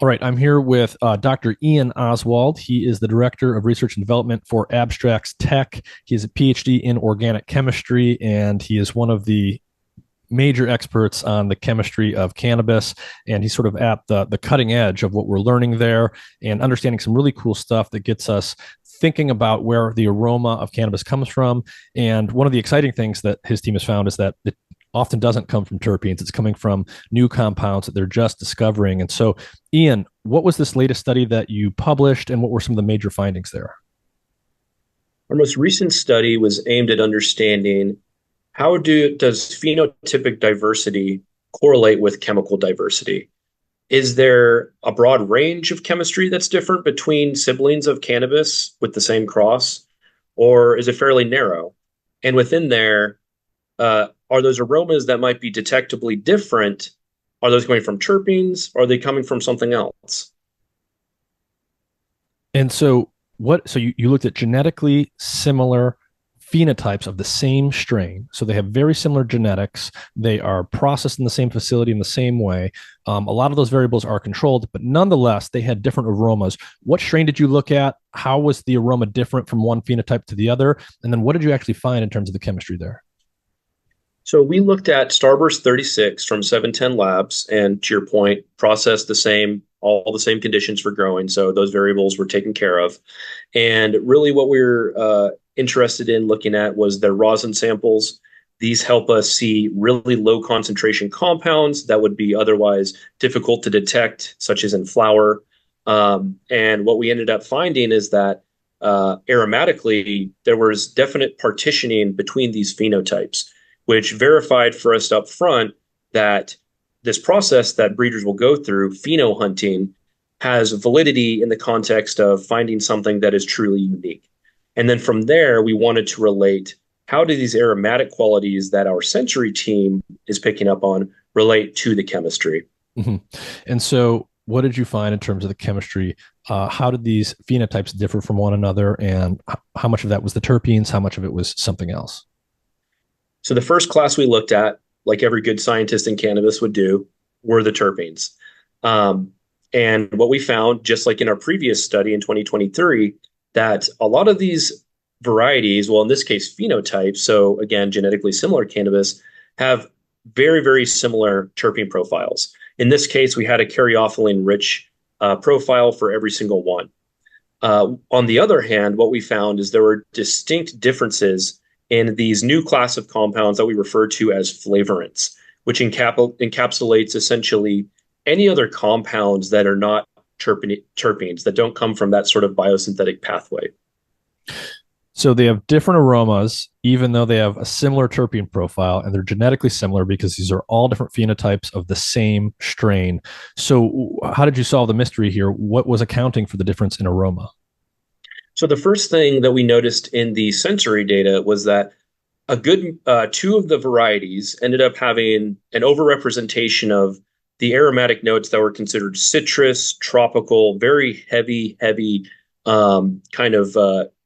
All right, I'm here with Dr. Iain Oswald. He is the Director of Research and Development for Abstracts Tech. He has a PhD in organic chemistry, and he is one of the major experts on the chemistry of cannabis. And he's sort of at the cutting edge of what we're learning there and understanding some really cool stuff that gets us thinking about where the aroma of cannabis comes from. And one of the exciting things that his team has found is that it often doesn't come from terpenes. It's coming from new compounds that they're just discovering. And so, Iain, what was this latest study that you published, and what were some of the major findings there? Our most recent study was aimed at understanding does phenotypic diversity correlate with chemical diversity? Is there a broad range of chemistry that's different between siblings of cannabis with the same cross, or is it fairly narrow? And within there, are those aromas that might be detectably different? Are those coming from terpenes? Or are they coming from something else? And so, you looked at genetically similar phenotypes of the same strain. So they have very similar genetics. They are processed in the same facility in the same way. A lot of those variables are controlled, but nonetheless, they had different aromas. What strain did you look at? How was the aroma different from one phenotype to the other? And then what did you actually find in terms of the chemistry there? So we looked at Starburst 36 from 710 Labs, and to your point, processed all the same conditions for growing. So those variables were taken care of. And really what we were interested in looking at was their rosin samples. These help us see really low concentration compounds that would be otherwise difficult to detect, such as in flour. And what we ended up finding is that aromatically, there was definite partitioning between these phenotypes, which verified for us up front that this process that breeders will go through, pheno hunting, has validity in the context of finding something that is truly unique. And then from there, we wanted to relate how do these aromatic qualities that our sensory team is picking up on relate to the chemistry? Mm-hmm. And so, what did you find in terms of the chemistry? How did these phenotypes differ from one another? And how much of that was the terpenes? How much of it was something else? So the first class we looked at, like every good scientist in cannabis would do, were the terpenes. And what we found, just like in our previous study in 2023, that a lot of these varieties, well, in this case, phenotypes, so again, genetically similar cannabis, have very, very similar terpene profiles. In this case, we had a caryophyllene rich profile for every single one. On the other hand, what we found is there were distinct differences in these new class of compounds that we refer to as flavorants, which encapsulates essentially any other compounds that are not terpenes, that don't come from that sort of biosynthetic pathway. So they have different aromas, even though they have a similar terpene profile, and they're genetically similar because these are all different phenotypes of the same strain. So, how did you solve the mystery here? What was accounting for the difference in aroma? So the first thing that we noticed in the sensory data was that a good two of the varieties ended up having an overrepresentation of the aromatic notes that were considered citrus, tropical, very heavy, kind of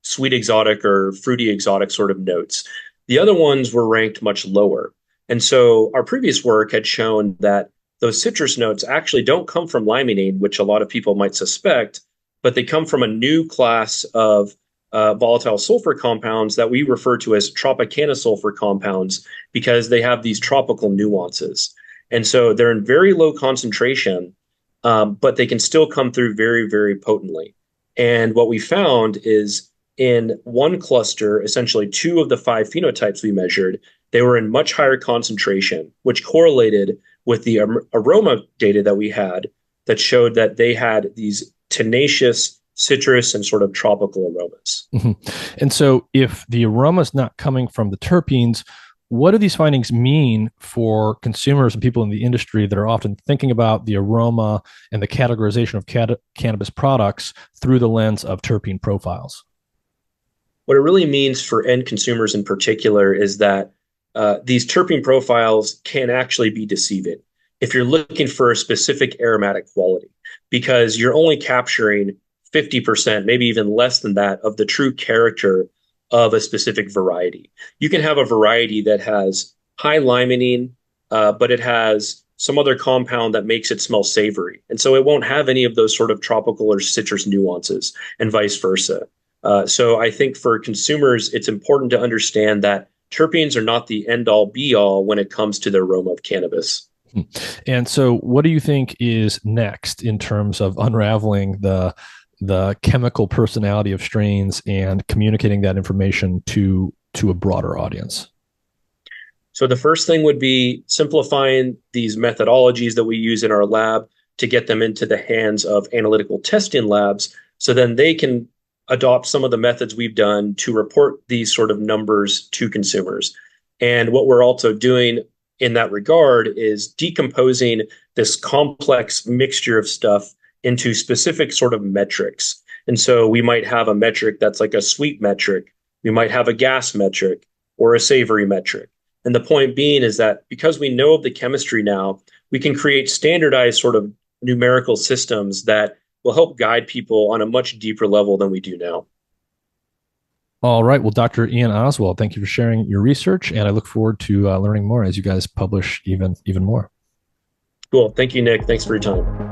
sweet exotic or fruity exotic sort of notes. The other ones were ranked much lower. And so our previous work had shown that those citrus notes actually don't come from limonene, which a lot of people might suspect, but they come from a new class of volatile sulfur compounds that we refer to as tropicana sulfur compounds because they have these tropical nuances. And so they're in very low concentration, but they can still come through very, very potently. And what we found is in one cluster, essentially two of the five phenotypes we measured, they were in much higher concentration, which correlated with the aroma data that we had that showed that they had these tenacious citrus and sort of tropical aromas. Mm-hmm. And so, if the aroma is not coming from the terpenes, what do these findings mean for consumers and people in the industry that are often thinking about the aroma and the categorization of cannabis products through the lens of terpene profiles? What it really means for end consumers in particular is that these terpene profiles can actually be deceiving if you're looking for a specific aromatic quality, because you're only capturing 50%, maybe even less than that, of the true character of a specific variety. You can have a variety that has high limonene, but it has some other compound that makes it smell savory. And so it won't have any of those sort of tropical or citrus nuances and vice versa. So I think for consumers, it's important to understand that terpenes are not the end all be all when it comes to the aroma of cannabis. And so, what do you think is next in terms of unraveling the chemical personality of strains and communicating that information to a broader audience? So the first thing would be simplifying these methodologies that we use in our lab to get them into the hands of analytical testing labs so then they can adopt some of the methods we've done to report these sort of numbers to consumers. And what we're also doing in that regard is decomposing this complex mixture of stuff into specific sort of metrics. And so we might have a metric that's like a sweet metric, we might have a gas metric or a savory metric. And the point being is that because we know of the chemistry now, we can create standardized sort of numerical systems that will help guide people on a much deeper level than we do now. All right. Well, Dr. Iain Oswald, thank you for sharing your research, and I look forward to learning more as you guys publish even more. Cool. Thank you, Nick. Thanks for your time.